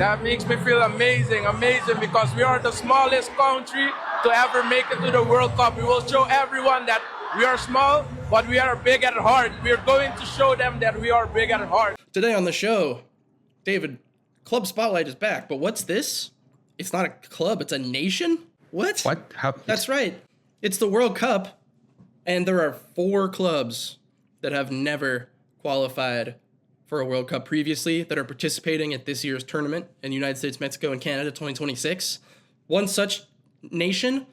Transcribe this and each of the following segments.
That makes me feel amazing because we are the smallest country to ever make it to the World Cup. We will show everyone that we are small, but we are big at heart. We are going to show them that we are big at heart. Today on the show, David, Club Spotlight is back, but what's this? It's not a club, it's a nation? What? What? How? That's right. It's the World Cup, and there are 4 clubs that have never qualified for a World Cup previously that are participating at this year's tournament in United States, Mexico, and Canada 2026. One such nation,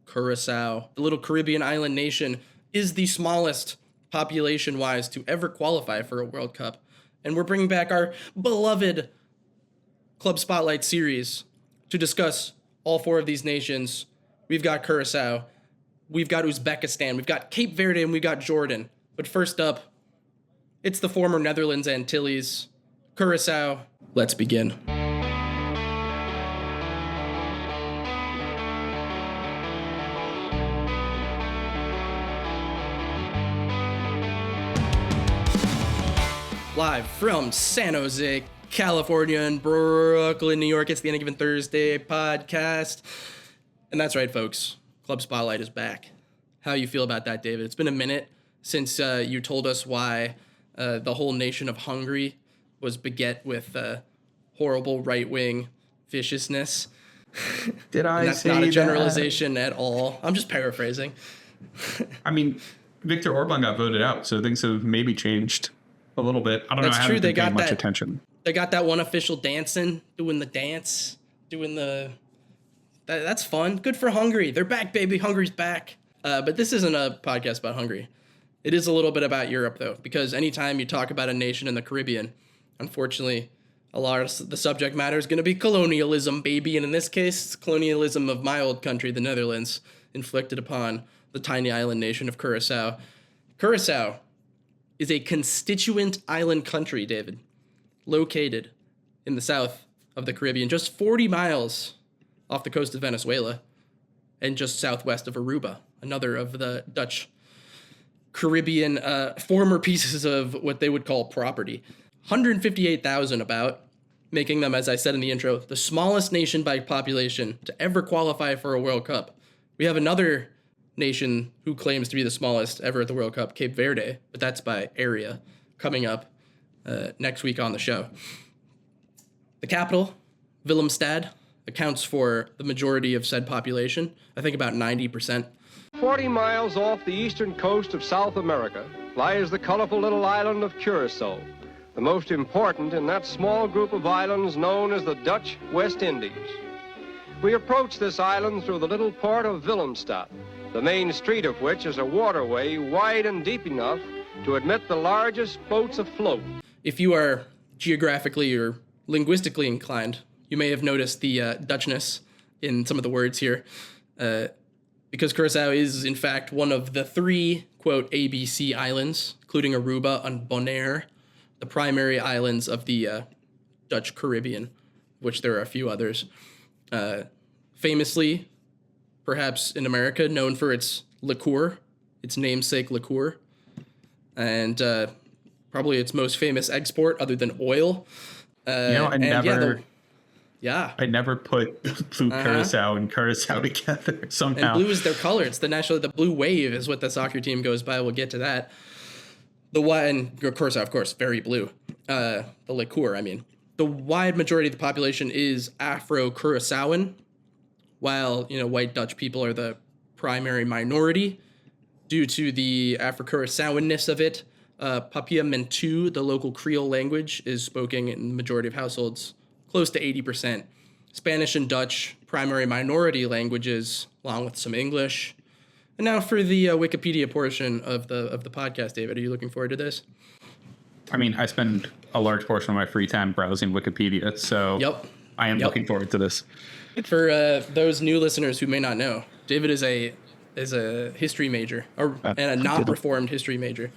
Curaçao, the little Caribbean island nation, is the smallest population-wise to ever qualify for a World Cup. And we're bringing back our beloved Club Spotlight series to discuss all 4 of these nations. We've got Curaçao, we've got Uzbekistan, we've got Cape Verde, and we've got Jordan. But first up, it's the former Netherlands Antilles, Curaçao. Let's begin. Live from San Jose, California, and Brooklyn, New York, it's the Any Given Thursday podcast. And that's right, folks. Club Spotlight is back. How you feel about that, David? It's been a minute since you told us why the whole nation of Hungary was beget with horrible right-wing viciousness. Did I that's say not a that? generalization at all. I'm just paraphrasing. I mean, Viktor Orban got voted out, so things have maybe changed a little bit. I don't know. I haven't been paying much attention. They got that one official dancing, doing the dance, that's fun. Good for Hungary. They're back, baby. Hungary's back. But this isn't a podcast about Hungary. It is a little bit about Europe, though, because anytime you talk about a nation in the Caribbean, unfortunately, a lot of the subject matter is going to be colonialism, baby. And in this case, it's colonialism of my old country, the Netherlands, inflicted upon the tiny island nation of Curaçao. Curaçao is a constituent island country, David, located in the south of the Caribbean, just 40 miles off the coast of Venezuela, and just southwest of Aruba, another of the Dutch Caribbean former pieces of what they would call property. 158,000 about, making them, as I said in the intro, the smallest nation by population to ever qualify for a World Cup. We have another nation who claims to be the smallest ever at the World Cup, Cape Verde, but that's by area, coming up next week on the show. The capital, Willemstad, accounts for the majority of said population, I think about 90%. 40 miles off the eastern coast of South America lies the colorful little island of Curaçao, the most important in that small group of islands known as the Dutch West Indies. We approach this island through the little port of Willemstad, the main street of which is a waterway wide and deep enough to admit the largest boats afloat. If you are geographically or linguistically inclined, you may have noticed the Dutchness in some of the words here, because Curaçao is, in fact, one of the 3, quote, ABC islands, including Aruba and Bonaire, the primary islands of the Dutch Caribbean, which there are a few others. Famously, perhaps in America, known for its liqueur, its namesake liqueur, and probably its most famous export other than oil. I never put blue Curaçao and Curaçao together somehow. And blue is their color. It's the blue wave is what the soccer team goes by. We'll get to that. The wide, and Curaçao, of course, very blue. The liqueur, I mean. The wide majority of the population is Afro-Curaçaoan, while, white Dutch people are the primary minority due to the Afro-Curaçaoanness of it. Papiamentu, the local Creole language, is spoken in the majority of households, close to 80%. Spanish and Dutch, primary minority languages, along with some English. And now for the Wikipedia portion of the podcast, David. Are you looking forward to this? I mean, I spend a large portion of my free time browsing Wikipedia, so I am looking forward to this. For those new listeners who may not know, David is a history major, and a not reformed history major.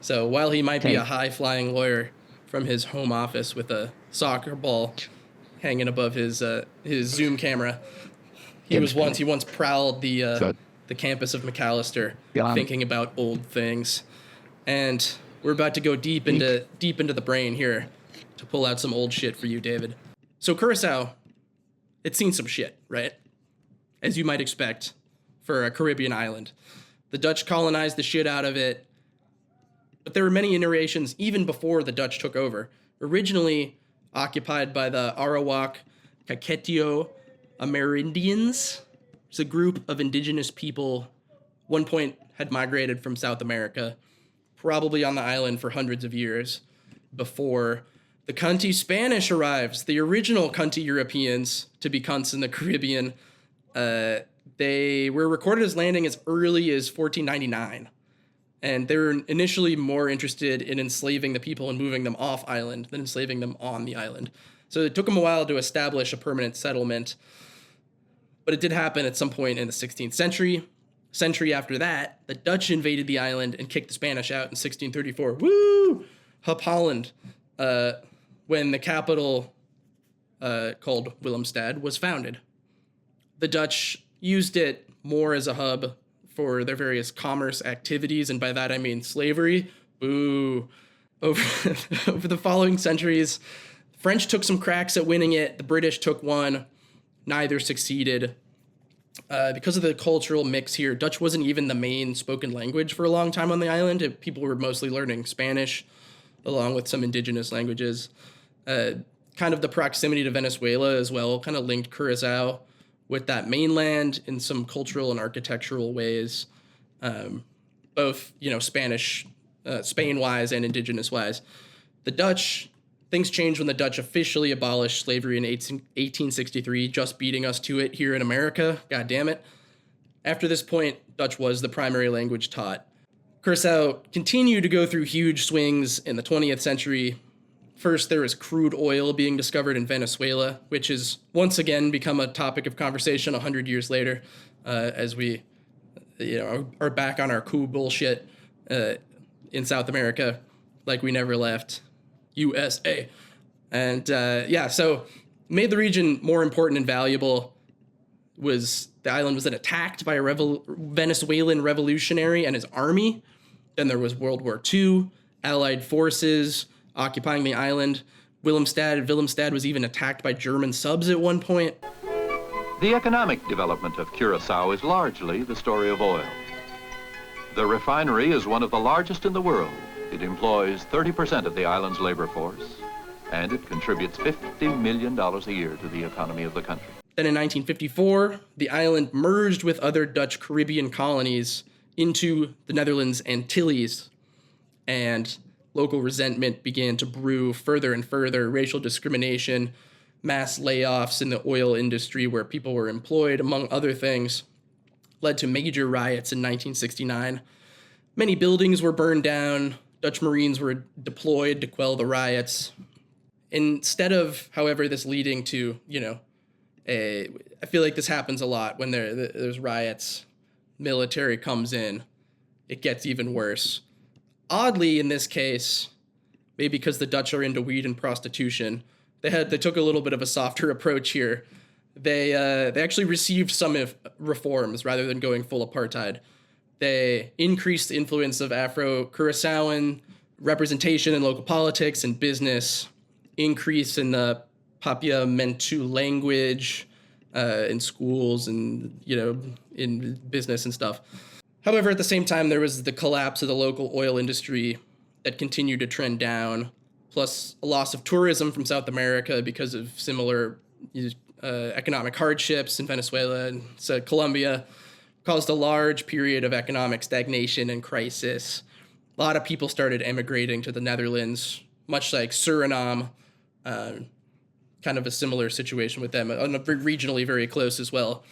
So while he might be a high-flying lawyer from his home office with a soccer ball hanging above his Zoom camera, he once prowled the campus of McAllister, thinking about old things. And we're about to go deep into the brain here to pull out some old shit for you, David. So Curaçao, it's seen some shit, right? As you might expect for a Caribbean island. The Dutch colonized the shit out of it, but there were many iterations even before the Dutch took over. Originally occupied by the Arawak Kaketio Amerindians. It's a group of indigenous people, one point had migrated from South America, probably on the island for hundreds of years before the cunty Spanish arrives, the original cunty Europeans to be cunts in the Caribbean. They were recorded as landing as early as 1499. And they were initially more interested in enslaving the people and moving them off island than enslaving them on the island. So it took them a while to establish a permanent settlement. But it did happen at some point in the 16th century. Century after that, the Dutch invaded the island and kicked the Spanish out in 1634. Woo! Hup Holland. When the capital, called Willemstad, was founded. The Dutch used it more as a hub for their various commerce activities, and by that I mean slavery. Boo. Over the following centuries, the French took some cracks at winning it. The British took one. Neither succeeded. Because of the cultural mix here, Dutch wasn't even the main spoken language for a long time on the island. People were mostly learning Spanish, along with some indigenous languages. Kind of the proximity to Venezuela as well kind of linked Curaçao with that mainland in some cultural and architectural ways, both, Spanish, Spain-wise and indigenous-wise. The Dutch, things changed when the Dutch officially abolished slavery in 1863, just beating us to it here in America. God damn it. After this point, Dutch was the primary language taught. Curaçao continued to go through huge swings in the 20th century. First, there was crude oil being discovered in Venezuela, which has once again become a topic of conversation 100 years later, as we, are back on our coup bullshit in South America, like we never left USA. And so made the region more important and valuable was the island was then attacked by a Venezuelan revolutionary and his army. Then there was World War II, Allied forces occupying the island. Willemstad was even attacked by German subs at one point. The economic development of Curaçao is largely the story of oil. The refinery is one of the largest in the world. It employs 30% of the island's labor force, and it contributes $50 million a year to the economy of the country. Then in 1954, the island merged with other Dutch Caribbean colonies into the Netherlands Antilles, and local resentment began to brew further and further. Racial discrimination, mass layoffs in the oil industry where people were employed, among other things, led to major riots in 1969. Many buildings were burned down. Dutch Marines were deployed to quell the riots. Instead of, however, this leading to, I feel like this happens a lot when there's riots, military comes in, it gets even worse. Oddly, in this case, maybe because the Dutch are into weed and prostitution, they took a little bit of a softer approach here. They actually received some reforms rather than going full apartheid. They increased the influence of Afro-Curaçaoan representation in local politics and business, increase in the Papiamentu language in schools and, in business and stuff. However, at the same time, there was the collapse of the local oil industry that continued to trend down, plus a loss of tourism from South America because of similar economic hardships in Venezuela and Colombia, caused a large period of economic stagnation and crisis. A lot of people started emigrating to the Netherlands, much like Suriname, kind of a similar situation with them, regionally very close as well.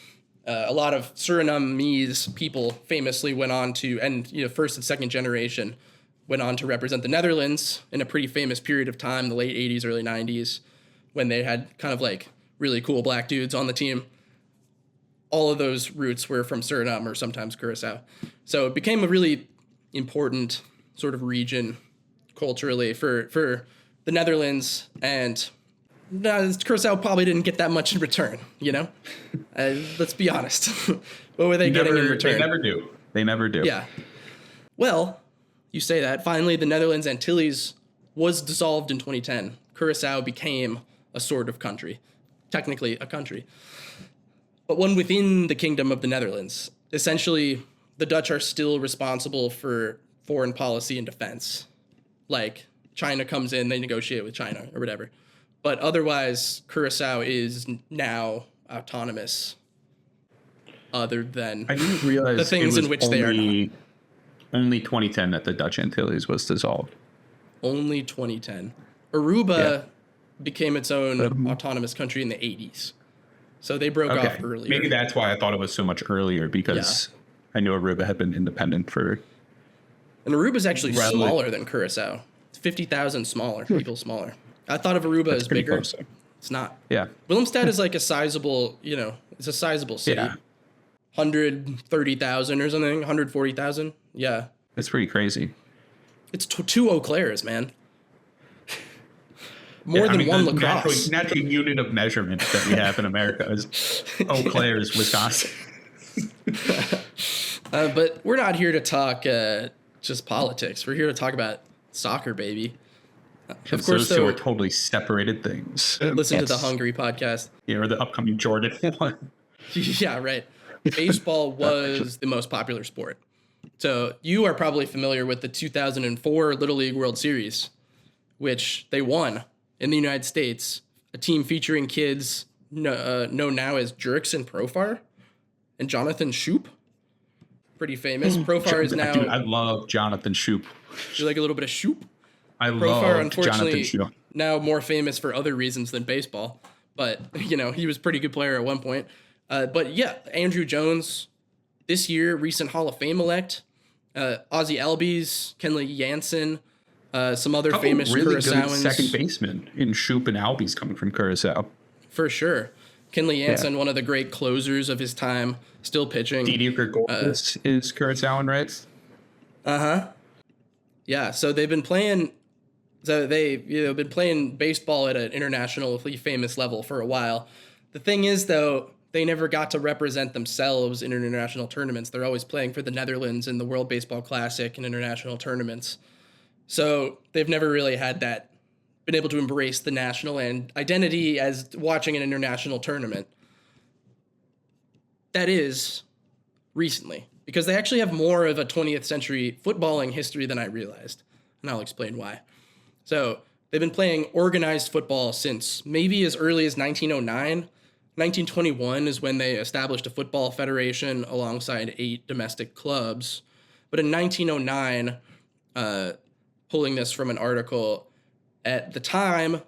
A lot of Surinamese people famously went on to, and first and second generation, went on to represent the Netherlands in a pretty famous period of time, the late 80s, early 90s, when they had kind of like really cool black dudes on the team. All of those roots were from Suriname or sometimes Curaçao. So it became a really important sort of region culturally for the Netherlands, and Curaçao probably didn't get that much in return, let's be honest. What were they getting in return? They never do. Yeah. Well, you say that. Finally, the Netherlands Antilles was dissolved in 2010. Curaçao became a sort of country, technically a country, but one within the Kingdom of the Netherlands. Essentially, the Dutch are still responsible for foreign policy and defense. Like, China comes in, they negotiate with China or whatever. But otherwise, Curaçao is now autonomous, other than I didn't realize the things in which they are not. Only 2010 that the Dutch Antilles was dissolved. Only 2010. Aruba became its own autonomous country in the 80s. So they broke off earlier. Maybe that's why I thought it was so much earlier, because I knew Aruba had been independent for... And Aruba's actually smaller than Curaçao. It's 50,000 people smaller. I thought of Aruba as bigger. Close, it's not. Yeah. Willemstad is like a sizable, it's a sizable city. Yeah. 130,000 or something, 140,000. Yeah. It's pretty crazy. It's two Eau Claires, man. More than one lacrosse. Natural unit of measurement that we have in America is Eau Claires, Wisconsin. But we're not here to talk just politics. We're here to talk about soccer, baby. Of course, those two are totally separated things. Listen to the Hungry podcast. Yeah, or the upcoming Jordan one. Yeah, right. Baseball was the most popular sport. So you are probably familiar with the 2004 Little League World Series, which they won in the United States. A team featuring kids known now as Jerks and Profar and Jonathan Shoup. Pretty famous. Profar is now... Dude, I love Jonathan Shoup. You like a little bit of Shoup? I Profar, love unfortunately, Jonathan Shoup. Now more famous for other reasons than baseball. But, he was a pretty good player at one point. But yeah, Andrew Jones, this year, recent Hall of Fame elect. Ozzie Albies, Kenley Jansen, some other famous really Curaçaoans. Good second baseman in Shoup and Albies coming from Curaçao. For sure. Kenley Jansen, one of the great closers of his time, still pitching. Didier Gregorius is Curaçaoan, right? Uh-huh. Yeah, so they've been playing... So they've been playing baseball at an internationally famous level for a while. The thing is, though, they never got to represent themselves in international tournaments. They're always playing for the Netherlands in the World Baseball Classic and international tournaments. So they've never really had that, been able to embrace the national and identity as watching an international tournament. That is recently, because they actually have more of a 20th century footballing history than I realized. And I'll explain why. So they've been playing organized football since maybe as early as 1909. 1921 is when they established a football federation alongside 8 domestic clubs. But in 1909, pulling this from an article, at the time,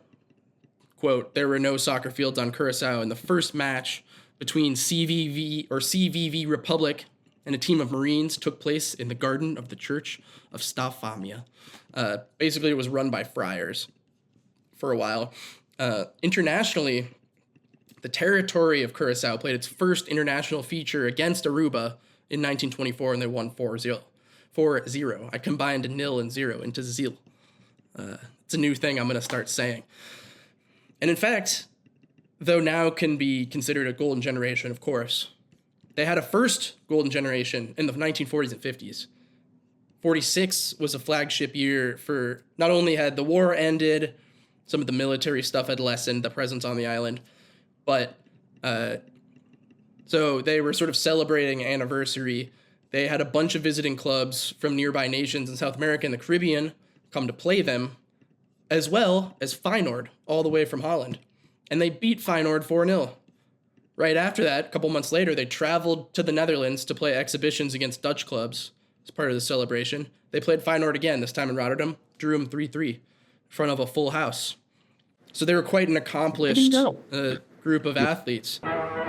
quote, there were no soccer fields on Curaçao, and the first match between CVV Republic and a team of Marines took place in the garden of the Church of Stafamia. Basically, it was run by friars for a while. Internationally, the territory of Curaçao played its first international feature against Aruba in 1924, and they won 4-0. I combined 0 and 0 into zil. It's a new thing I'm going to start saying. And in fact, though now can be considered a golden generation, of course, they had a first golden generation in the 1940s and 50s. 46 was a flagship year for, not only had the war ended, some of the military stuff had lessened the presence on the island, but so they were sort of celebrating anniversary. They had a bunch of visiting clubs from nearby nations in South America and the Caribbean come to play them, as well as Feyenoord, all the way from Holland. And they beat Feyenoord 4-0. Right after that, a couple months later, they traveled to the Netherlands to play exhibitions against Dutch clubs as part of the celebration. They played Feyenoord again, this time in Rotterdam, drew them 3-3 in front of a full house. So they were quite an accomplished group of athletes.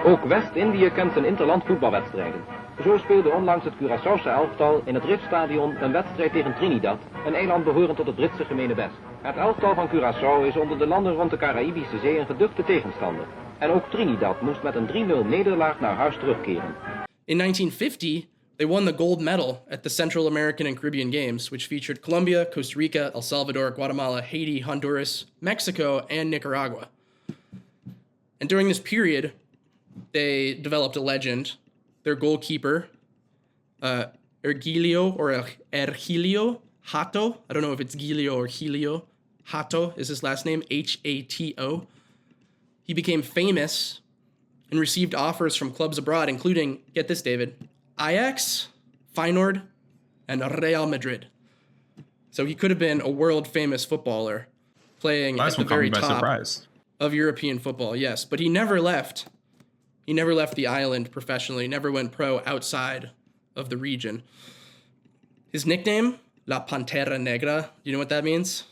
Ook West-Indië kent zijn interland voetbalwedstrijden. Zo speelde onlangs het Curaçaose elftal in het Riftstadion een wedstrijd tegen Trinidad, een eiland behorend tot het Britse gemeenebest. Het elftal van Curaçao is onder de landen rond de Caraïbische Zee een geduchte tegenstander. En ook Trinidad moest met een 3-0 nederlaag naar huis terugkeren. In 1950, they won the gold medal at the Central American and Caribbean Games, which featured Colombia, Costa Rica, El Salvador, Guatemala, Haiti, Honduras, Mexico, and Nicaragua. And during this period, they developed a legend. Their goalkeeper, Ergilio Hato. I don't know if it's Gilio or Helio. Hato is his last name, Hato. he became famous and received offers from clubs abroad, including, get this, David, Ajax, Feyenoord, and Real Madrid. So he could have been a world-famous footballer playing at the very top of European football, yes. But he never left. He never left the island professionally, never went pro outside of the region. His nickname, La Pantera Negra, do you know what that means?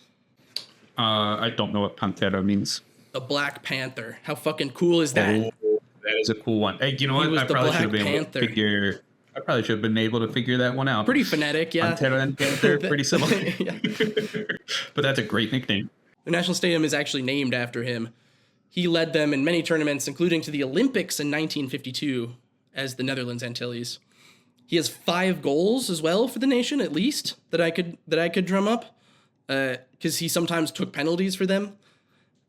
I don't know what Pantera means. The Black Panther. How fucking cool is that? Oh, that is a cool one. Hey, you know what? I probably should have been able to figure that one out. Pretty phonetic, yeah. Pantera and Panther, pretty similar. But that's a great nickname. The national stadium is actually named after him. He led them in many tournaments, including to the Olympics in 1952 as the Netherlands Antilles. He has 5 goals as well for the nation, at least, that I could drum up, because he sometimes took penalties for them,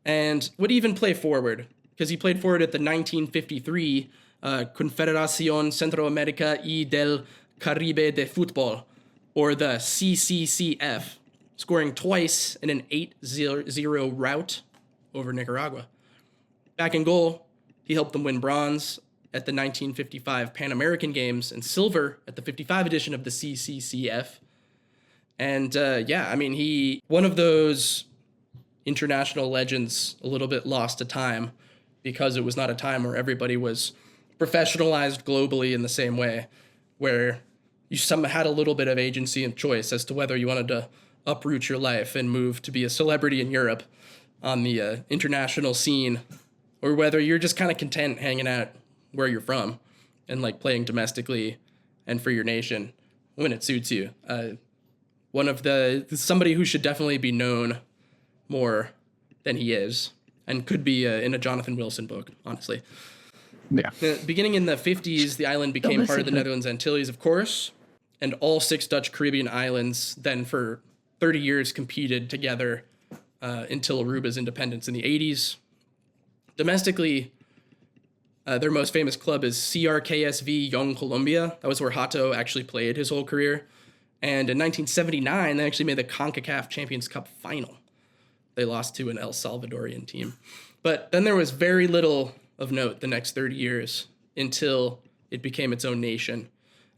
and would even play forward, because he played forward at the 1953 Confederación Centroamérica y del Caribe de Fútbol, or the CCCF, scoring twice in an 8-0 rout over Nicaragua. Back in goal, he helped them win bronze at the 1955 Pan American Games and silver at the 55 edition of the CCCF. And he one of those international legends a little bit lost to time, because it was not a time where everybody was professionalized globally in the same way, where you somehow had a little bit of agency and choice as to whether you wanted to uproot your life and move to be a celebrity in Europe on the international scene, or whether you're just kind of content hanging out where you're from and like playing domestically and for your nation when it suits you. Somebody who should definitely be known more than he is, and could be in a Jonathan Wilson book, honestly. Yeah. Beginning in the 50s, the island became part of the Netherlands Antilles, of course, and all 6 Dutch Caribbean islands then for 30 years competed together until Aruba's independence in the 80s. Domestically, their most famous club is CRKSV Young Colombia. That was where Hato actually played his whole career. And in 1979, they actually made the CONCACAF Champions Cup final. They lost to an El Salvadorian team. But then there was very little of note the next 30 years until it became its own nation.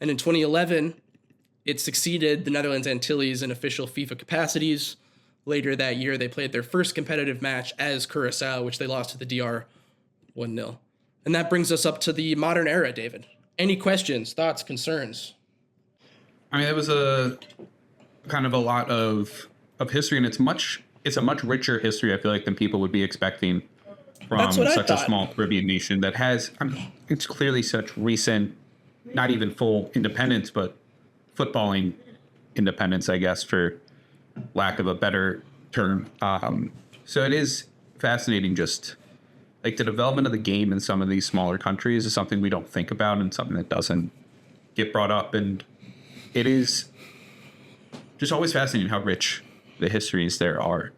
And in 2011, it succeeded the Netherlands Antilles in official FIFA capacities. Later that year, they played their first competitive match as Curaçao, which they lost to the DR 1-0. And that brings us up to the modern era, David. Any questions, thoughts, concerns? I mean, it was a kind of a lot of history, and it's a much richer history, I feel like, than people would be expecting from such a small Caribbean nation that has, it's clearly such recent, not even full independence, but footballing independence, I guess, for lack of a better term. So it is fascinating, just like the development of the game in some of these smaller countries is something we don't think about and something that doesn't get brought up. And it is just always fascinating how rich the histories there are.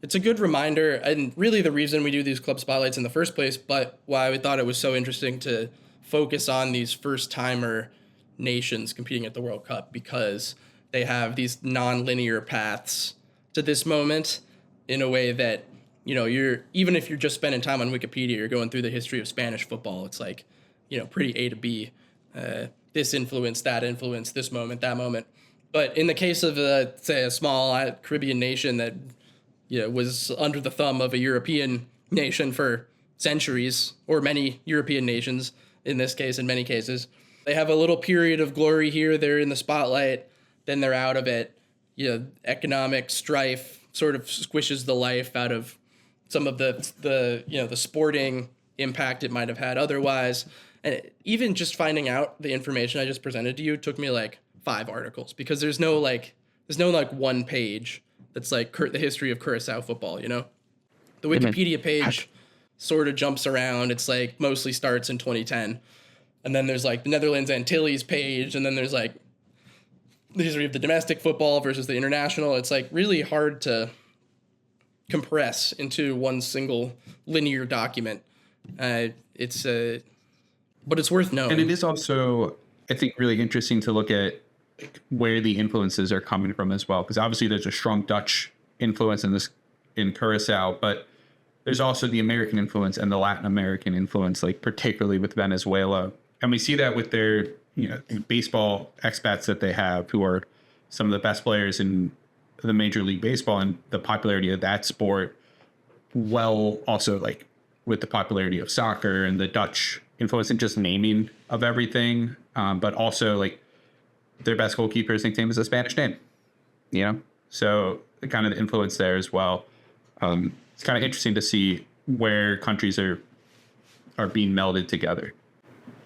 It's a good reminder, and really the reason we do these club spotlights in the first place, but why we thought it was so interesting to focus on these first-timer nations competing at the World Cup, because they have these non-linear paths to this moment in a way that, you know, even if you're just spending time on Wikipedia, you're going through the history of Spanish football, it's like, you know, pretty A to B. This influence, that influence, this moment, that moment. But in the case of, say, a small Caribbean nation that, you know, was under the thumb of a European nation for centuries, or many European nations in this case, in many cases, they have a little period of glory here. They're in the spotlight, then they're out of it. You know, economic strife sort of squishes the life out of some of the sporting impact it might have had otherwise. And even just finding out the information I just presented to you took me like 5 articles, because there's no one page that's like the history of Curaçao football, you know? The Wikipedia page sort of jumps around. It's like mostly starts in 2010. And then there's like the Netherlands Antilles page, and then there's like the history of the domestic football versus the international. It's like really hard to compress into one single linear document. But it's worth knowing. And it is also, I think, really interesting to look at where the influences are coming from as well, because obviously there's a strong Dutch influence in Curaçao, but there's also the American influence and the Latin American influence, like particularly with Venezuela. And we see that with their, baseball expats that they have, who are some of the best players in the Major League Baseball, and the popularity of that sport. Well, also like with the popularity of soccer and the Dutch influence and just naming of everything. But also like their best goalkeeper's nickname is a Spanish name, so the kind of influence there as well. It's kind of interesting to see where countries are being melded together.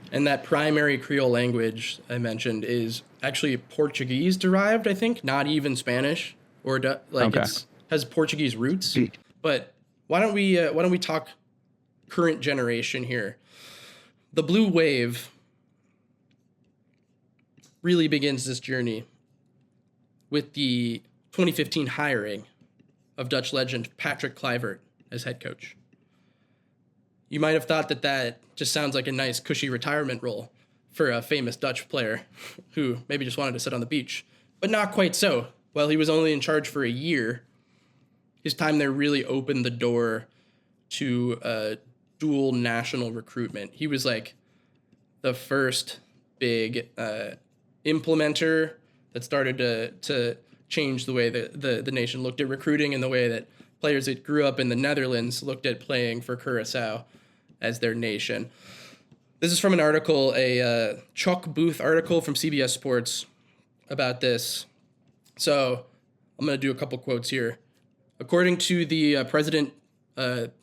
And that primary Creole language I mentioned is actually Portuguese derived, I think, not even Spanish, or it has Portuguese roots. But why don't we talk current generation here? The blue wave really begins this journey with the 2015 hiring of Dutch legend Patrick Kluivert as head coach. You might have thought that just sounds like a nice, cushy retirement role for a famous Dutch player who maybe just wanted to sit on the beach. But not quite so. While he was only in charge for a year, his time there really opened the door to dual national recruitment. He was like the first big implementer that started to change the way that the nation looked at recruiting, and the way that players that grew up in the Netherlands looked at playing for Curaçao as their nation. This is from an article, a Chuck Booth article from CBS Sports about this. So I'm going to do a couple quotes here. According to the president,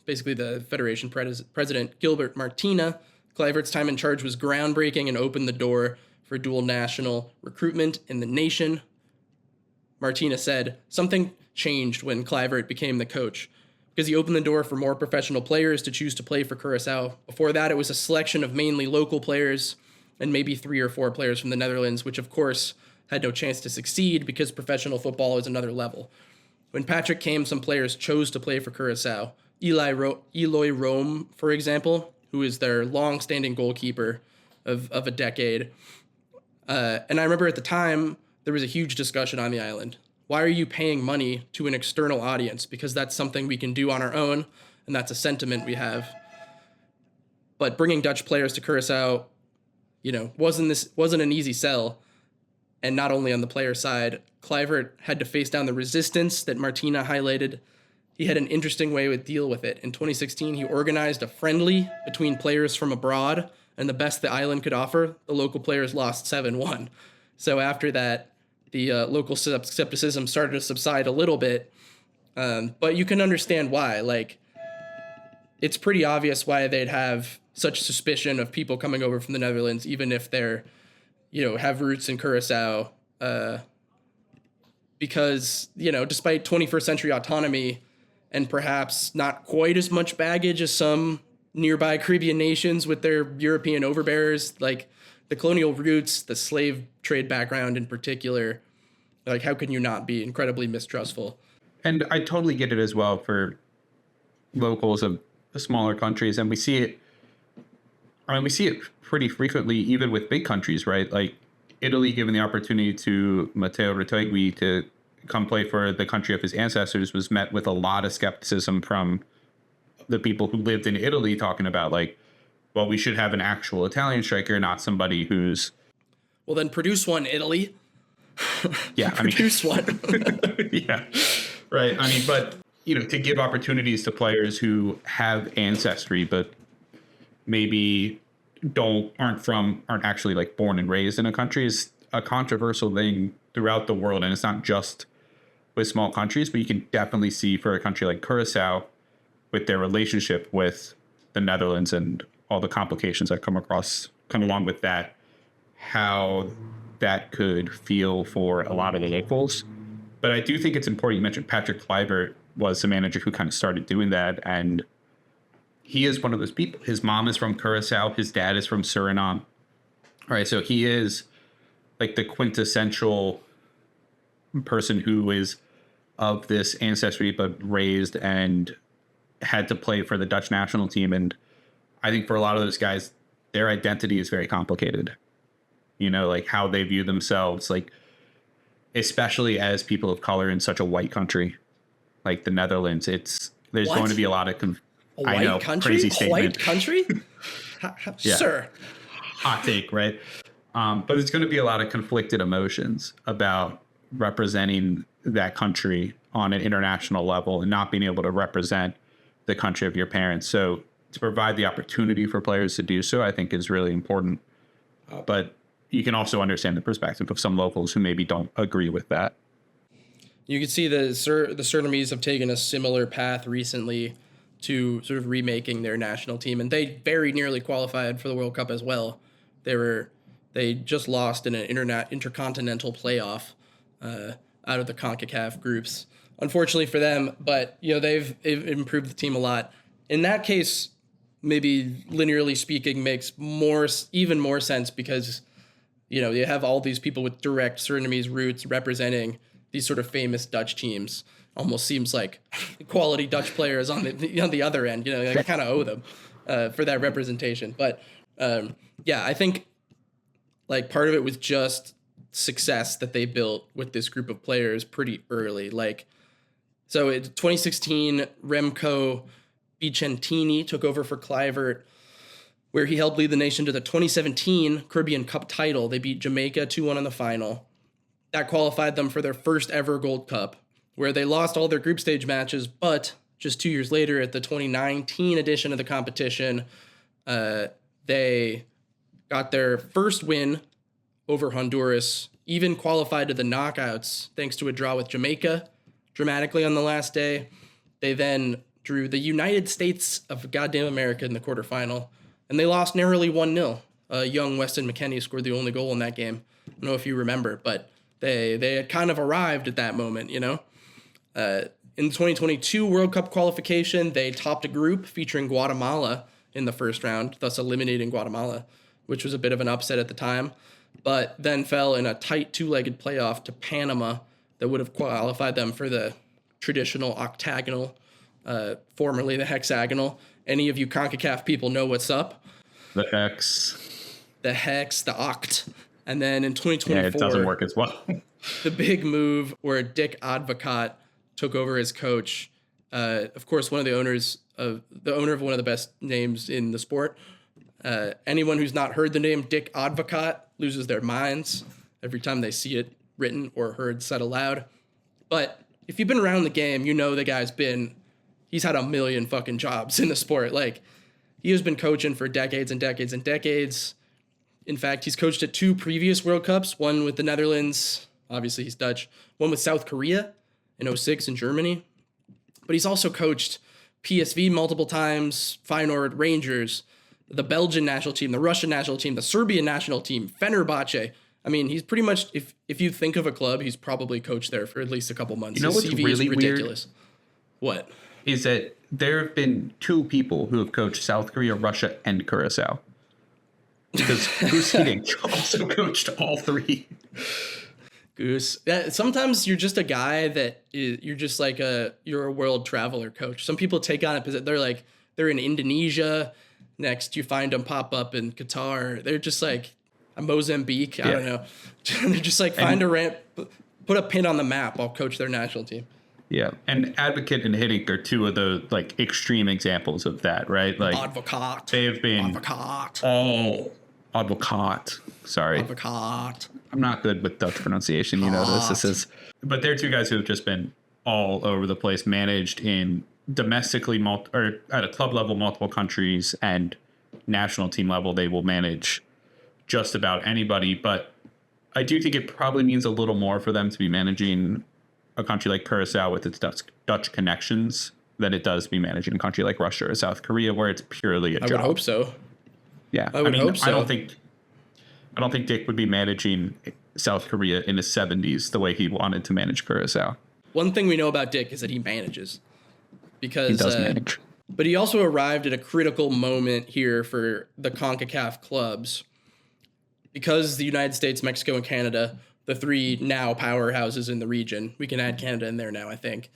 basically the Federation president, Gilbert Martina, Kluivert's time in charge was groundbreaking and opened the door for dual national recruitment in the nation. Martina said, something changed when Kluivert became the coach, because he opened the door for more professional players to choose to play for Curaçao. Before that, it was a selection of mainly local players and maybe 3 or 4 players from the Netherlands, which of course had no chance to succeed because professional football is another level. When Patrick came, some players chose to play for Curaçao. Eloy Rome, for example, who is their long-standing goalkeeper of a decade. And I remember at the time, there was a huge discussion on the island. Why are you paying money to an external audience? Because that's something we can do on our own, and that's a sentiment we have. But bringing Dutch players to Curaçao, wasn't an easy sell. And not only on the player side, Kluivert had to face down the resistance that Martina highlighted. He had an interesting way to deal with it. In 2016, he organized a friendly between players from abroad and the best the island could offer. The local players lost 7-1. So after that, the local skepticism started to subside a little bit. But you can understand why. Like, it's pretty obvious why they'd have such suspicion of people coming over from the Netherlands, even if they're, have roots in Curaçao. Because, despite 21st century autonomy and perhaps not quite as much baggage as some nearby Caribbean nations with their European overbearers, like the colonial roots, the slave trade background in particular, like how can you not be incredibly mistrustful? And I totally get it as well for locals of smaller countries. And we see it pretty frequently, even with big countries, right? Like Italy given the opportunity to Matteo Retegui to come play for the country of his ancestors was met with a lot of skepticism from the people who lived in Italy, talking about like, well, we should have an actual Italian striker, not somebody who's... Well, then produce one, Italy. Yeah, produce one. Yeah, right. But, to give opportunities to players who have ancestry, but maybe aren't actually like born and raised in a country is a controversial thing throughout the world. And it's not just with small countries, but you can definitely see for a country like Curaçao with their relationship with the Netherlands and all the complications that come along with that, how that could feel for a lot of the locals. But I do think it's important. You mentioned Patrick Kluivert was the manager who kind of started doing that. And he is one of those people. His mom is from Curaçao. His dad is from Suriname. All right. So he is like the quintessential person who is of this ancestry, but raised and had to play for the Dutch national team. And I think for a lot of those guys, their identity is very complicated. Like how they view themselves, like especially as people of color in such a white country like the Netherlands. It's There's What? going to be a lot of I know, country? Crazy statement. White country? Yeah. Sir. Hot take, right? But there's going to be a lot of conflicted emotions about representing that country on an international level and not being able to represent the country of your parents. So to provide the opportunity for players to do so, I think is really important. But you can also understand the perspective of some locals who maybe don't agree with that. You can see the Surinamese have taken a similar path recently to sort of remaking their national team, and they very nearly qualified for the World Cup as well. They just lost in an intercontinental playoff out of the CONCACAF groups. Unfortunately for them, but they've improved the team a lot. In that case, maybe linearly speaking, makes even more sense because you have all these people with direct Surinamese roots representing these sort of famous Dutch teams. Almost seems like quality Dutch players on the other end. I kind of owe them for that representation. But I think like part of it was just success that they built with this group of players pretty early. So in 2016, Remco Vicentini took over for Kluivert, where he helped lead the nation to the 2017 Caribbean Cup title. They beat Jamaica 2-1 in the final. That qualified them for their first ever Gold Cup, where they lost all their group stage matches, but just 2 years later at the 2019 edition of the competition, they got their first win over Honduras, even qualified to the knockouts thanks to a draw with Jamaica dramatically on the last day. They then drew the United States of goddamn America in the quarterfinal, and they lost narrowly 1-0. Young Weston McKennie scored the only goal in that game. I don't know if you remember, but they had kind of arrived at that moment, In the 2022 World Cup qualification, they topped a group featuring Guatemala in the first round, thus eliminating Guatemala, which was a bit of an upset at the time, but then fell in a tight two-legged playoff to Panama that would have qualified them for the traditional octagonal, formerly the hexagonal. Any of you CONCACAF people know what's up. The hex. The hex, the oct. And then in 2024... Yeah, it doesn't work as well. The big move where Dick Advocat took over as coach. Of course, one of the owners of one of the best names in the sport. Anyone who's not heard the name Dick Advocat loses their minds every time they see it written or heard said aloud. But if you've been around the game, the guy's he's had a million fucking jobs in the sport. He has been coaching for decades and decades and decades. In fact, he's coached at 2 previous World Cups, one with the Netherlands, obviously he's Dutch, one with South Korea in 2006 in Germany. But he's also coached PSV multiple times, Feyenoord, Rangers, the Belgian national team, the Russian national team, the Serbian national team, Fenerbahce. I mean, he's pretty much, if you think of a club, he's probably coached there for at least a couple months. What's CV really is ridiculous. Weird? What? Is that there have been 2 people who have coached South Korea, Russia, and Curaçao. Because Goose Heating also coached all 3. Goose. Yeah, sometimes you're just a guy you're just like you're a world traveler coach. Some people take on it because they're in Indonesia. Next, you find them pop up in Qatar. They're just like a Mozambique. I don't know. They're just like find a ramp, put a pin on the map. I'll coach their national team. Yeah, and Advocate and Hiddink are 2 of the extreme examples of that, right? Advocat. They have been Advocat. Sorry. Advocat. I'm not good with Dutch pronunciation. You know this. This is, but they're 2 guys who have just been all over the place, managed in domestically or at a club level, multiple countries, and national team level. They will manage just about anybody. But I do think it probably means a little more for them to be managing a country like Curaçao with its Dutch connections than it does be managing a country like Russia or South Korea, where it's purely a job. I would hope so. Yeah, I would hope so. I don't think Dick would be managing South Korea in the 70s the way he wanted to manage Curaçao. One thing we know about Dick is that he manages. Because he does manage. But he also arrived at a critical moment here for the CONCACAF clubs. Because the United States, Mexico, and Canada, the 3 now powerhouses in the region, we can add Canada in there now, I think,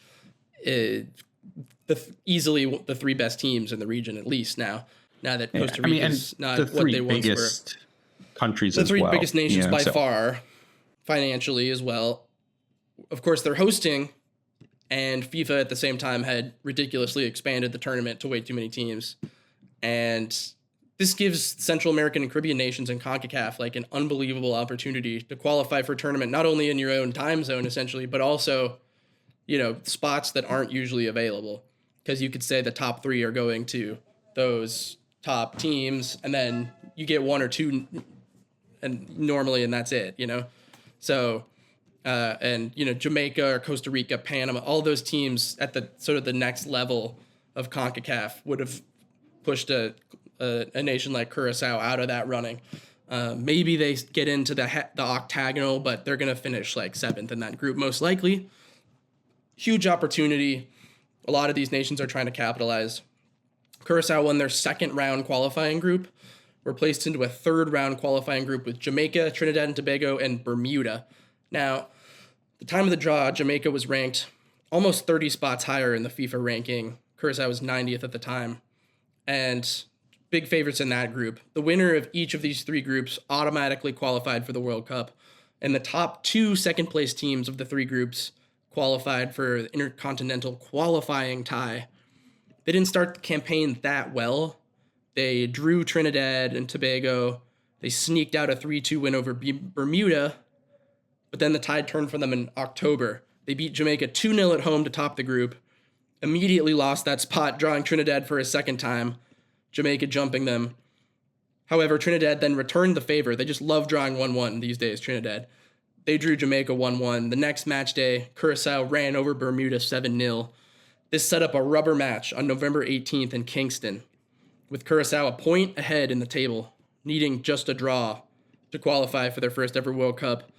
easily the 3 best teams in the region, at least now that Costa Rica is not what they once were. Countries the 3 well, biggest nations by far, financially as well. Of course, they're hosting And FIFA at the same time had ridiculously expanded the tournament to way too many teams. And this gives Central American and Caribbean nations and CONCACAF like an unbelievable opportunity to qualify for a tournament, not only in your own time zone, essentially, but also, spots that aren't usually available. Because you could say the top 3 are going to those top teams, and then you get 1 or 2 and that's it, So, Jamaica or Costa Rica, Panama, all those teams at the sort of the next level of CONCACAF would have pushed a nation like Curaçao out of that running. Maybe they get into the octagonal, but they're going to finish like 7th in that group, most likely. Huge opportunity. A lot of these nations are trying to capitalize. Curaçao won their 2nd round qualifying group. Were placed into a 3rd round qualifying group with Jamaica, Trinidad and Tobago, and Bermuda. Now, the time of the draw, Jamaica was ranked almost 30 spots higher in the FIFA ranking. Curaçao was 90th at the time. And big favorites in that group. The winner of each of these 3 groups automatically qualified for the World Cup. And the top 2 second-place teams of the 3 groups qualified for the intercontinental qualifying tie. They didn't start the campaign that well. They drew Trinidad and Tobago. They sneaked out a 3-2 win over Bermuda, but then the tide turned for them in October. They beat Jamaica 2-0 at home to top the group, immediately lost that spot, drawing Trinidad for a 2nd time, Jamaica jumping them. However, Trinidad then returned the favor. They just love drawing 1-1 these days, Trinidad. They drew Jamaica 1-1. The next match day, Curaçao ran over Bermuda 7-0. This set up a rubber match on November 18th in Kingston, with Curaçao a point ahead in the table, needing just a draw to qualify for their first ever World Cup.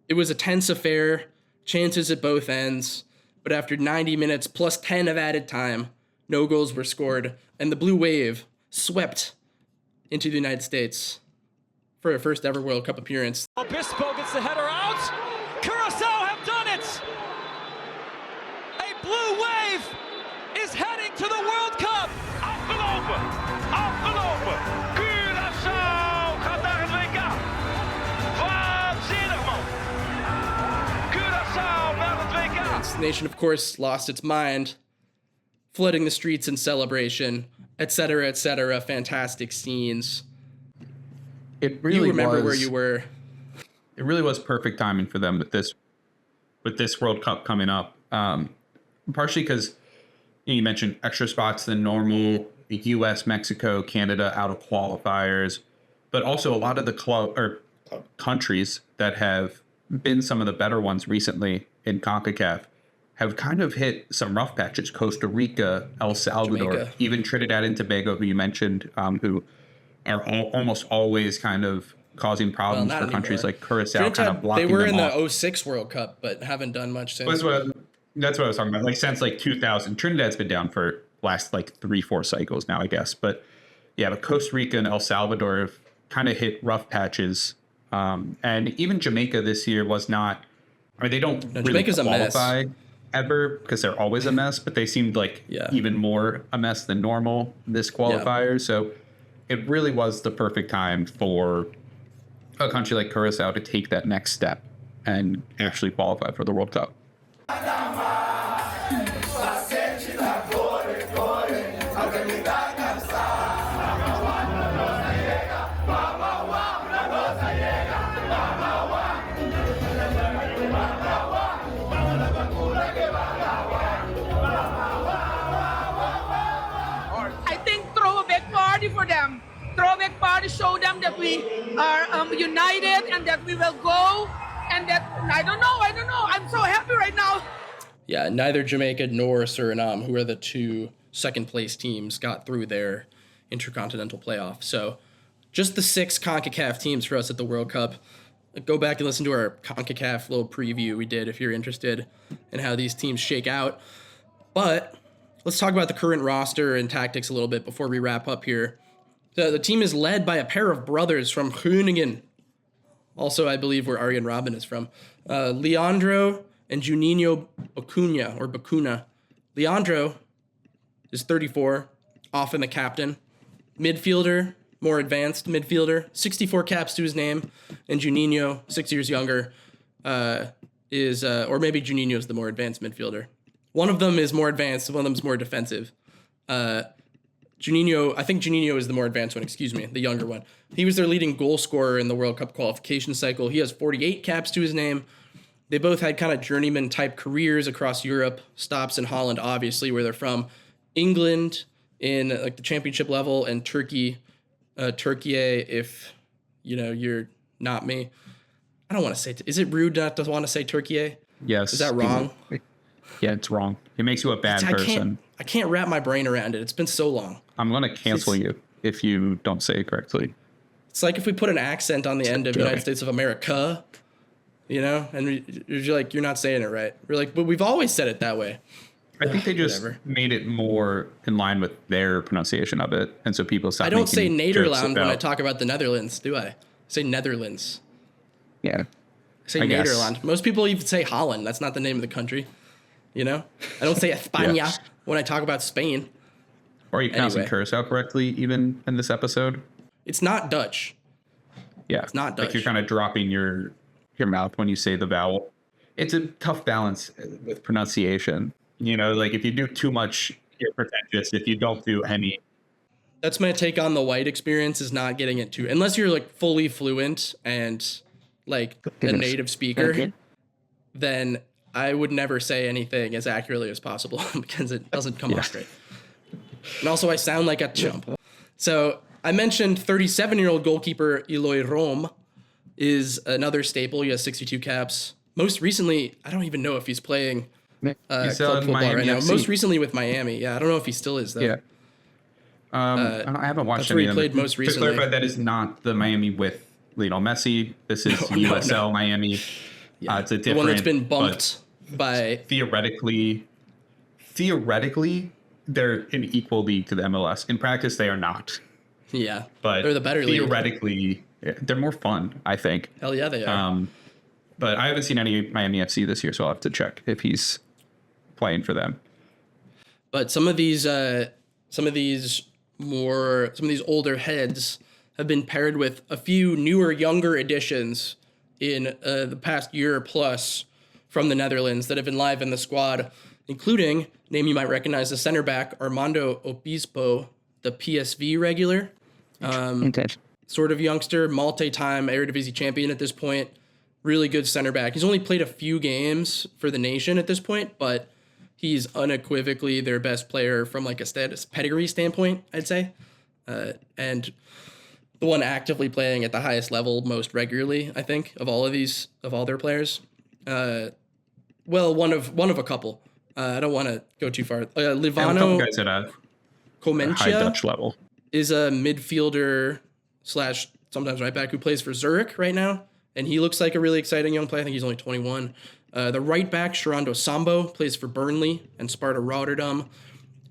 It was a tense affair, chances at both ends, but after 90 minutes plus 10 of added time, no goals were scored, and the Blue Wave swept into the United States for a first ever World Cup appearance. Obispo gets the header out. Curaçao have done it. A blue wave is heading to the World Cup. Afgelopen. Curaçao gaat naar het WK. Waanzinnig, man. Curaçao naar het WK. The nation, of course, lost its mind, flooding the streets in celebration, etc., etc. Fantastic scenes. It really you remember was, where you were. It really was perfect timing for them with this World Cup coming up. Partially because you mentioned extra spots than normal, the U.S., Mexico, Canada out of qualifiers, but also a lot of the countries that have been some of the better ones recently in CONCACAF have kind of hit some rough patches. Costa Rica, El Salvador, Jamaica. Even Trinidad and Tobago, who you mentioned, who are almost always kind of causing problems for countries like Curaçao, Trinidad, kind of blocking they were them in off. the 06 World Cup, but haven't done much since. That's what I was talking about. Like since like 2000, Trinidad's been down for last like 3-4 cycles now, I guess. But yeah, but Costa Rica and El Salvador have kind of hit rough patches. And even Jamaica this year was not. I mean, they don't really Jamaica's qualify ever because they're always a mess. But they seemed like even more a mess than normal this qualifier. Yeah. So it really was the perfect time for a country like Curaçao to take that next step and actually qualify for the World Cup. For them, throw a big party, show them that we are united and that we will go, and that I don't know. I'm so happy right now. Yeah, neither Jamaica nor Suriname, who are the 2 second-place teams, got through their intercontinental playoff. So just the 6 CONCACAF teams for us at the World Cup. Go back and listen to our CONCACAF little preview we did if you're interested in how these teams shake out. But let's talk about the current roster and tactics a little bit before we wrap up here. The team is led by a pair of brothers from Groningen. Also, I believe where Arjen Robben is from. Leandro and Juninho Bacuna. Leandro is 34, often the captain. Midfielder, more advanced midfielder. 64 caps to his name. And Juninho, 6 years younger, or maybe Juninho is the more advanced midfielder. One of them is more advanced. One of them is more defensive. Juninho, I think Juninho is the more advanced one, excuse me, the younger one. He was their leading goal scorer in the World Cup qualification cycle. He has 48 caps to his name. They both had kind of journeyman type careers across Europe, stops in Holland, obviously, where they're from. England in like the championship level, and Turkey, if you're not me. I don't want to say, is it rude not to want to say Turkey? Yes. Is that wrong? Yeah, it's wrong. It makes you a bad person. I can't wrap my brain around it. It's been so long. I'm going to cancel you if you don't say it correctly. It's like if we put an accent on the end of United States of America, and you're like, you're not saying it right. We're like, but we've always said it that way. I think they just made it more in line with their pronunciation of it. And so people stop. I don't say Nederland when I talk about the Netherlands, do I? I say Netherlands. Yeah. I say Nederland. Most people even say Holland. That's not the name of the country. I don't say España when I talk about Spain. Or are you pronouncing Curaçao correctly even in this episode? It's not Dutch. Yeah. It's not Dutch. Like you're kind of dropping your mouth when you say the vowel. It's a tough balance with pronunciation. Like if you do too much, you're pretentious. If you don't do any. That's my take on the white experience, is not getting it too, unless you're like fully fluent and like a native speaker, then I would never say anything as accurately as possible because it doesn't come off right. And also I sound like a chump. So I mentioned 37-year-old goalkeeper Eloy Rom is another staple. He has 62 caps. Most recently, I don't even know if he's playing club football right now. Most recently with Miami. Yeah, I don't know if he still is though. Yeah. I haven't watched any of them. That's where he played most recently. To clarify, that is not the Miami with Lionel Messi. This is USL Miami. Yeah. It's a different, the one that's been bumped by theoretically, they're an equal league to the MLS. In practice, they are not. Yeah, but they're the better league. Theoretically, they're more fun, I think. Hell yeah, they are. But I haven't seen any Miami FC this year, so I'll have to check if he's playing for them. But some of these older heads have been paired with a few newer, younger additions in the past year plus from the Netherlands that have been live in the squad, including, name you might recognize, the center back, Armando Obispo, the PSV regular. Sort of youngster, multi-time Eredivisie champion at this point. Really good center back. He's only played a few games for the nation at this point, but he's unequivocally their best player from like a status pedigree standpoint, I'd say. And the one actively playing at the highest level most regularly, I think, of all their players. One of a couple. I don't want to go too far. Livano guys at a Comencia high Dutch level is a midfielder / sometimes right back who plays for Zurich right now, and he looks like a really exciting young player. I think he's only 21. The right back Sharando Sambo plays for Burnley and Sparta Rotterdam,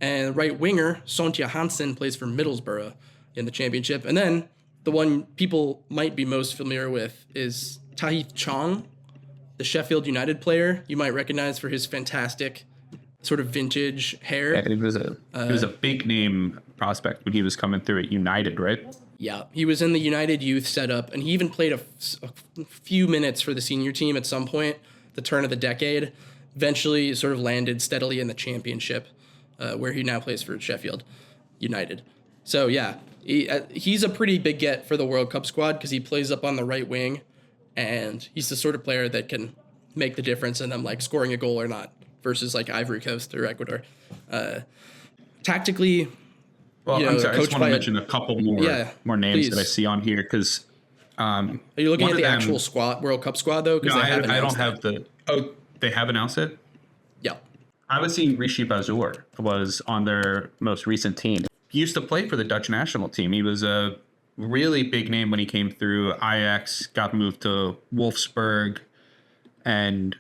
and right winger Sontje Hansen plays for Middlesbrough in the Championship. And then the one people might be most familiar with is Tahith Chong, the Sheffield United player you might recognize for his fantastic sort of vintage hair. Yeah, he was a big name prospect when he was coming through at United, right? Yeah, he was in the United youth setup, and he even played a few minutes for the senior team at some point, the turn of the decade. Eventually sort of landed steadily in the Championship, where he now plays for Sheffield United. So yeah, he's a pretty big get for the World Cup squad because he plays up on the right wing, and he's the sort of player that can make the difference in them like scoring a goal or not versus like Ivory Coast or Ecuador. Tactically, well, I'm sorry, I just want to mention a couple more names that I see on here because are you looking at the actual squad, World Cup squad though? No, I don't have the. Oh, they have announced it. Yeah, I was seeing Rishi Bazour was on their most recent team. He used to play for the Dutch national team. He was a really big name when he came through. Ajax, got moved to Wolfsburg, and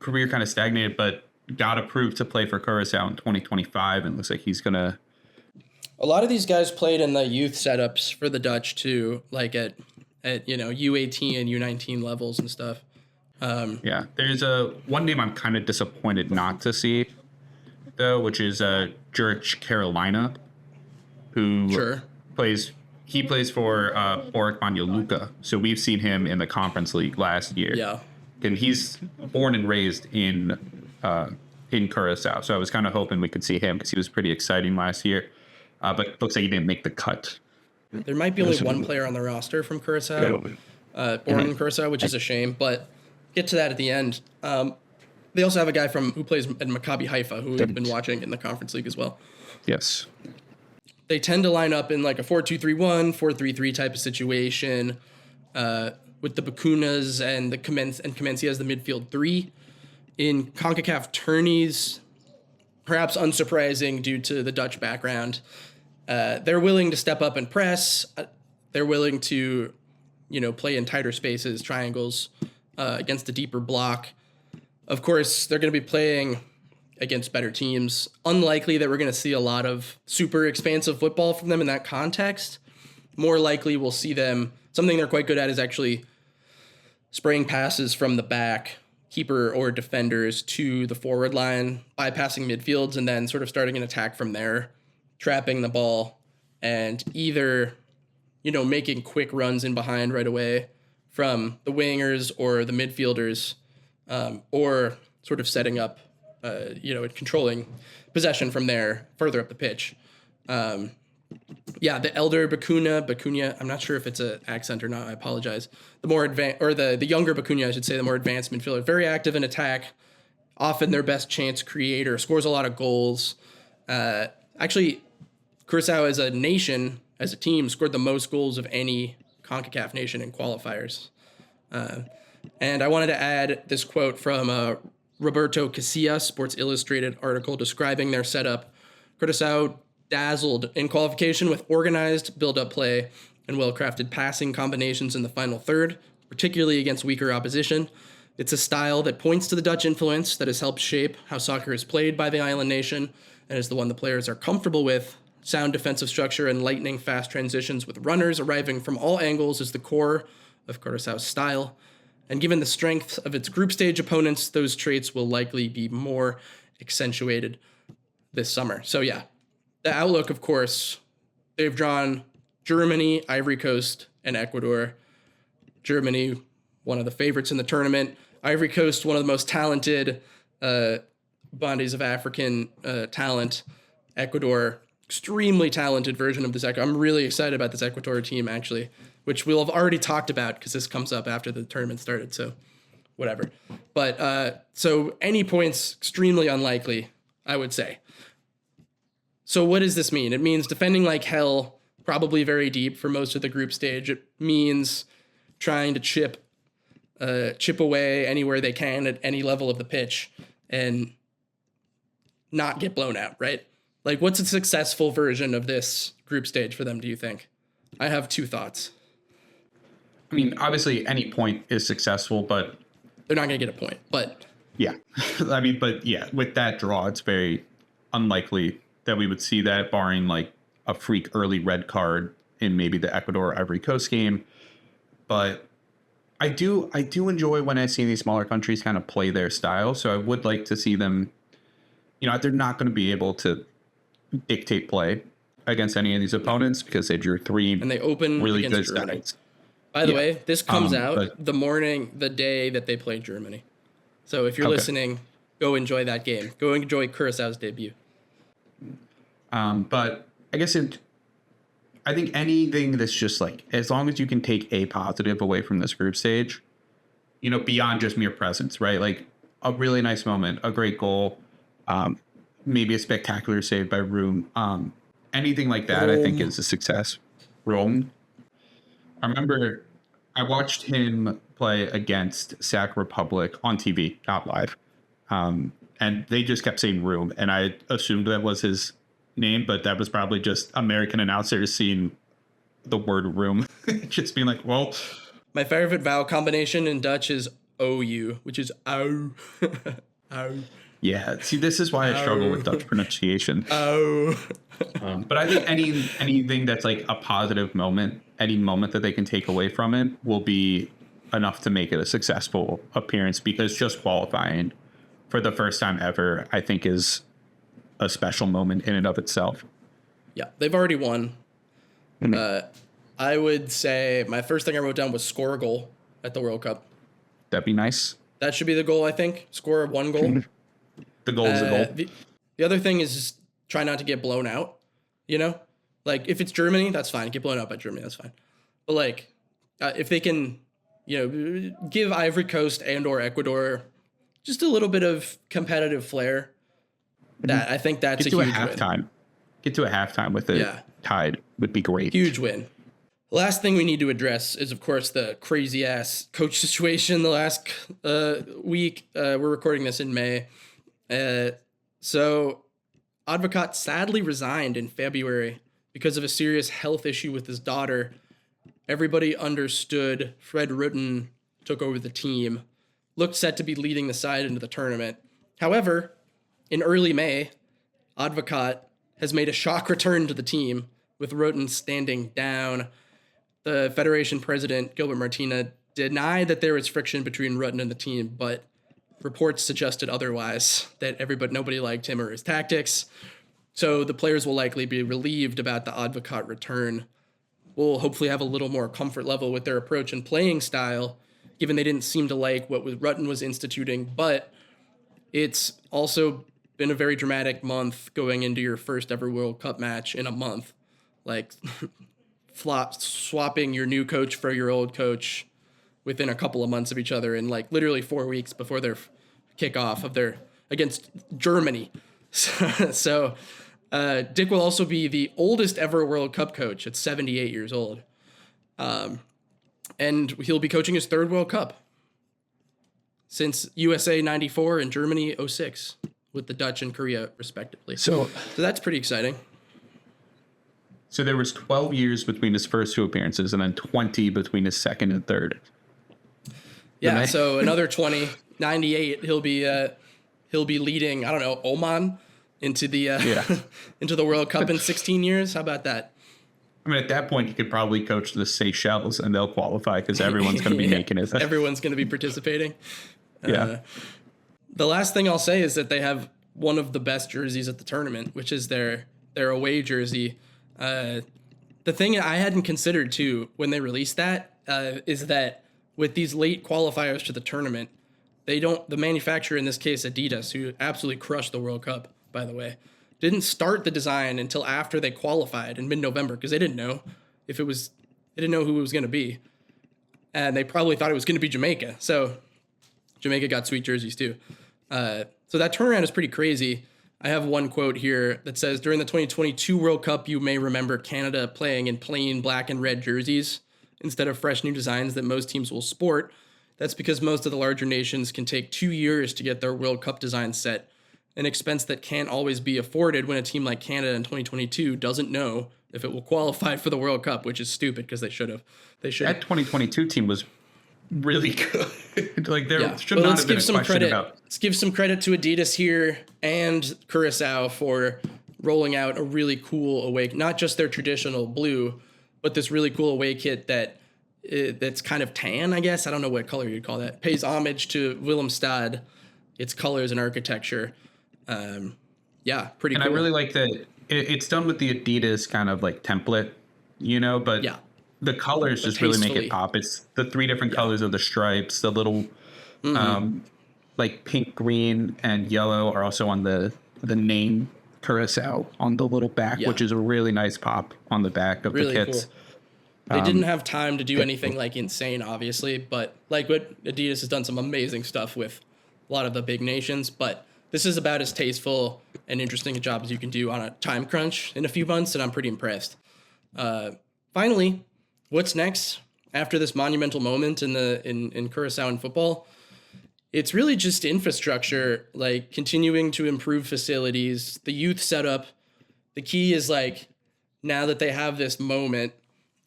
career kind of stagnated, but got approved to play for Curaçao in 2025, and looks like he's gonna. A lot of these guys played in the youth setups for the Dutch too, like at U18 and U19 levels and stuff. Yeah, there's one name I'm kind of disappointed not to see, though, which is Jurich Carolina, who plays for Oric Banja Luka. So we've seen him in the Conference League last year. Yeah, and he's born and raised in in Curaçao. So I was kind of hoping we could see him because he was pretty exciting last year. But it looks like he didn't make the cut. There might be only one player on the roster from Curaçao, born in Curaçao, which is a shame, but get to that at the end. They also have a guy who plays at Maccabi Haifa, who we've been watching in the Conference League as well. Yes. They tend to line up in like a 4-2-3-1, 4-3-3 type of situation, with the Bakunas and Comencia as the midfield three. In CONCACAF tourneys, perhaps unsurprising due to the Dutch background, they're willing to step up and press. They're willing to, play in tighter spaces, triangles, against a deeper block. Of course, they're going to be playing against better teams. Unlikely that we're going to see a lot of super expansive football from them in that context. More likely we'll see them, something they're quite good at is actually spraying passes from the back, keeper or defenders, to the forward line, bypassing midfields, and then sort of starting an attack from there, trapping the ball, and either, making quick runs in behind right away from the wingers or the midfielders, or sort of setting up, and controlling possession from there further up the pitch. The elder Bakunia, I'm not sure if it's an accent or not, I apologize. The more advanced, or the younger Bakunia, I should say, the more advanced midfielder, very active in attack, often their best chance creator, scores a lot of goals. Actually, Curaçao as a nation, as a team, scored the most goals of any CONCACAF nation in qualifiers. And I wanted to add this quote from Roberto Casillas, Sports Illustrated article describing their setup. Curaçao dazzled in qualification with organized build-up play and well-crafted passing combinations in the final third, particularly against weaker opposition. It's a style that points to the Dutch influence that has helped shape how soccer is played by the island nation and is the one the players are comfortable with. Sound defensive structure and lightning fast transitions with runners arriving from all angles is the core of Curaçao's style. And given the strength of its group stage opponents, those traits will likely be more accentuated this summer. So yeah, the outlook, of course, they've drawn Germany, Ivory Coast, and Ecuador. Germany, one of the favorites in the tournament. Ivory Coast, one of the most talented bodies of African talent. Ecuador, extremely talented version of this. I'm really excited about this Ecuador team, actually, which we'll have already talked about because this comes up after the tournament started, so whatever. But so any points, extremely unlikely, I would say. So what does this mean? It means defending like hell, probably very deep for most of the group stage. It means trying to chip away anywhere they can at any level of the pitch and not get blown out, right? Like, what's a successful version of this group stage for them, do you think? I have two thoughts. I mean, obviously any point is successful, but they're not going to get a point, but yeah. With that draw, it's very unlikely that we would see that, barring like a freak early red card in maybe the Ecuador Ivory Coast game. But I do enjoy when I see these smaller countries kind of play their style. So I would like to see them, they're not going to be able to dictate play against any of these opponents because they drew three and they open really good Germany. sides. By the way, this comes out the day that they play Germany. So if you're listening, go enjoy that game. Go enjoy Curaçao's debut. But I guess I think anything that's just like, as long as you can take a positive away from this group stage, beyond just mere presence, right? Like a really nice moment, a great goal, maybe a spectacular save by Room. Anything like that, I think is a success. Rome. I remember I watched him play against Sac Republic on TV, not live. And they just kept saying Room. And I assumed that was his name, but that was probably just American announcers seeing the word room. Just being like, well. My favorite vowel combination in Dutch is OU, which is ow. Ow. Yeah, see, this is why I struggle with Dutch pronunciation. Oh. But I think anything that's like a positive moment, any moment that they can take away from it will be enough to make it a successful appearance, because just qualifying for the first time ever, I think, is a special moment in and of itself. Yeah, they've already won. I would say my first thing I wrote down was score a goal at the World Cup. That'd be nice. That should be the goal, I think. Score one goal. The goal is a goal. The other thing is just try not to get blown out, you know? Like, if it's Germany, that's fine. Get blown out by Germany, that's fine. But, like, if they can, give Ivory Coast and or Ecuador just a little bit of competitive flair, I think that's a huge win. Get to a halftime with it tied would be great. Huge win. The last thing we need to address is, of course, the crazy-ass coach situation the last week. We're recording this in May. So Advocat sadly resigned in February because of a serious health issue with his daughter. Everybody understood Fred Rutten took over the team, looked set to be leading the side into the tournament. However, in early May, Advocat has made a shock return to the team, with Rutten standing down. The Federation president, Gilbert Martina, denied that there was friction between Rutten and the team, but reports suggested otherwise, that nobody liked him or his tactics. So the players will likely be relieved about the Advocat return. We'll hopefully have a little more comfort level with their approach and playing style, given they didn't seem to like what Rutten was instituting. But it's also been a very dramatic month going into your first ever World Cup match in a month. Like, swapping your new coach for your old coach within a couple of months of each other, and like literally 4 weeks before their kickoff of their against Germany. So Dick will also be the oldest ever World Cup coach at 78 years old. And he'll be coaching his third World Cup since USA 94 and Germany 06 with the Dutch and Korea respectively. So that's pretty exciting. So there was 12 years between his first two appearances and then 20 between his second and third. Yeah, so another 20, 98, he'll be leading, I don't know, Oman into the into the World Cup in 16 years. How about that? I mean, at that point, you could probably coach the Seychelles and they'll qualify because everyone's going to be making it. Everyone's going to be participating. Yeah. The last thing I'll say is that they have one of the best jerseys at the tournament, which is their away jersey. The thing I hadn't considered too when they released that is that with these late qualifiers to the tournament, the manufacturer, in this case Adidas, who absolutely crushed the World Cup, by the way, didn't start the design until after they qualified in mid-November because they didn't know they didn't know who it was going to be, and they probably thought it was going to be Jamaica. So Jamaica got sweet jerseys too. So that turnaround is pretty crazy. I have one quote here that says, during the 2022 World Cup, you may remember Canada playing in plain black and red jerseys instead of fresh new designs that most teams will sport. That's because most of the larger nations can take 2 years to get their World Cup design set, an expense that can't always be afforded when a team like Canada in 2022 doesn't know if it will qualify for the World Cup, which is stupid because they should have. That 2022 team was really good. Like there should not let's have been give a some question credit. about. Let's give some credit to Adidas here and Curaçao for rolling out a really cool away, not just their traditional blue, but this really cool away kit that's kind of tan, I guess. I don't know what color you'd call that. Pays homage to Willemstad, its colors and architecture. Pretty cool. And I really like that it's done with the Adidas kind of like template, but the colors just really make it pop. It's the three different colors of the stripes, the little like pink, green, and yellow are also on the name Curaçao on the little back, which is a really nice pop on the back of the kits. Cool. They didn't have time to do anything like insane, obviously, but like what Adidas has done some amazing stuff with a lot of the big nations, but this is about as tasteful and interesting a job as you can do on a time crunch in a few months, and I'm pretty impressed. Finally, what's next after this monumental moment in Curaçao football? It's really just infrastructure, like continuing to improve facilities, the youth setup. The key is like now that they have this moment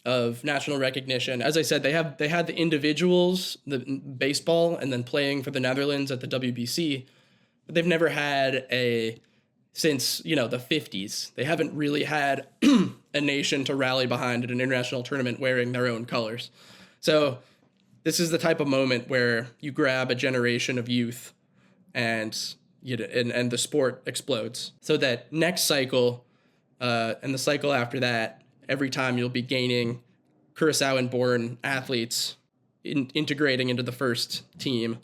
of national recognition. As I said, they had the individuals, the baseball, and then playing for the Netherlands at the WBC, but they've never had since the 50s. They haven't really had a nation to rally behind at an international tournament wearing their own colors. So this is the type of moment where you grab a generation of youth and the sport explodes. So that next cycle and the cycle after that, every time you'll be gaining Curaçaoan-born athletes integrating into the first team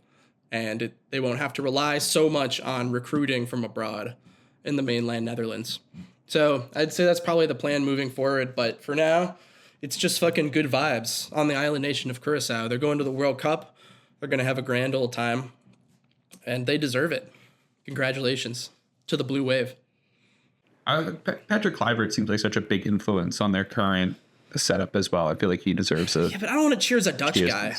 and they won't have to rely so much on recruiting from abroad in the mainland Netherlands. So I'd say that's probably the plan moving forward, but for now, it's just fucking good vibes on the island nation of Curaçao. They're going to the World Cup. They're going to have a grand old time, and they deserve it. Congratulations to the Blue Wave. Patrick Kluivert seems like such a big influence on their current setup as well. I feel like he deserves a... Yeah, but I don't want to cheers a Dutch guy.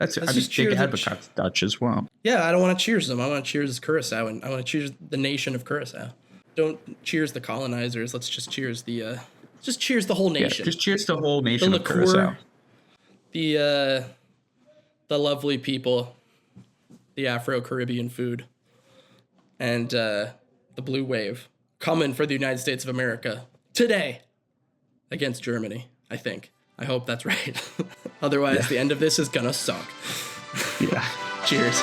I mean, Jake Advocaat's Dutch as well. Yeah, I don't want to cheers them. I want to cheers Curaçao, and I want to cheers the nation of Curaçao. Don't cheers the colonizers. Let's just cheers the whole nation. Yeah, just cheers the whole nation of Curaçao. The lovely people, the Afro-Caribbean food, and the Blue Wave coming for the United States of America today against Germany, I think. I hope that's right. Otherwise, the end of this is gonna suck. Yeah. Cheers.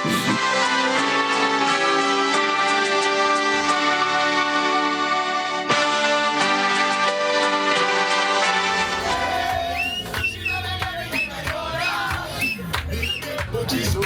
Isso.